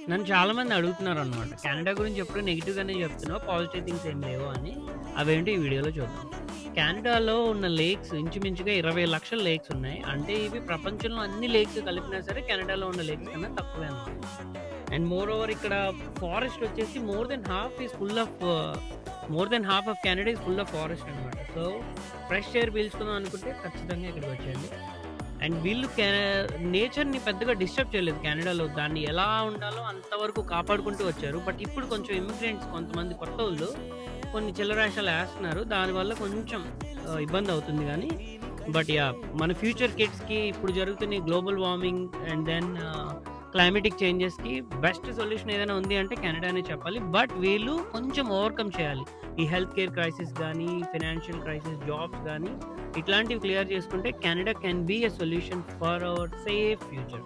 నన్ను చాలామంది అడుగుతున్నారనమాట. కెనడా గురించి ఎప్పుడు నెగెటివ్‌గానే చెప్తున్నావు. పాజిటివ్ థింగ్స్ ఏం లేవు అని. అవేంటో ఈ వీడియోలో చూద్దాం. కెనడాలో ఉన్న లేక్స్ ఇంచుమించుగా 20,00,000 లేక్స్ ఉన్నాయి. అంటే ఇవి ప్రపంచంలో అన్ని లేక్స్ కలిపినా సరే కెనడాలో ఉన్న లేక్స్ కన్నా తక్కువే అనమాట. అండ్ మోర్ ఓవర్ ఇక్కడ ఫారెస్ట్ వచ్చేసి more than half of Canada is full of forest అనమాట. సో ఫ్రెష్ ఎయిర్ పీల్చుకుందాం అనుకుంటే ఖచ్చితంగా ఇక్కడికి వచ్చేయండి. అండ్ వీళ్ళు నేచర్‌ని పెద్దగా డిస్టర్బ్ చేయలేదు కెనడాలో. దాన్ని ఎలా ఉండాలో అంతవరకు కాపాడుకుంటూ వచ్చారు. బట్ ఇప్పుడు కొంచెం ఇమ్మిగ్రెంట్స్ కొంతమంది కొత్తోళ్ళు కొన్ని చిల్లరేషాలు ఏస్తున్నారు. దానివల్ల కొంచెం ఇబ్బందవుతుంది గానీ, బట్ యాహ్! మన ఫ్యూచర్ కిడ్స్‌కి ఇప్పుడు జరుగుతున్న ఈ global warming and then climatic చేంజెస్‌కి బెస్ట్ సొల్యూషన్ ఏదైనా ఉంది అంటే కెనడానే చెప్పాలి. బట్ వీళ్ళు కొంచెం ఓవర్‌కమ్ చేయాలి. ఈ హెల్త్ కేర్ క్రైసిస్ గానీ, ఫైనాన్షియల్ క్రైసిస్, జాబ్స్ గానీ ఇట్లాంటివి క్లియర్ చేసుకుంటే Canada can be a solution for our safe future.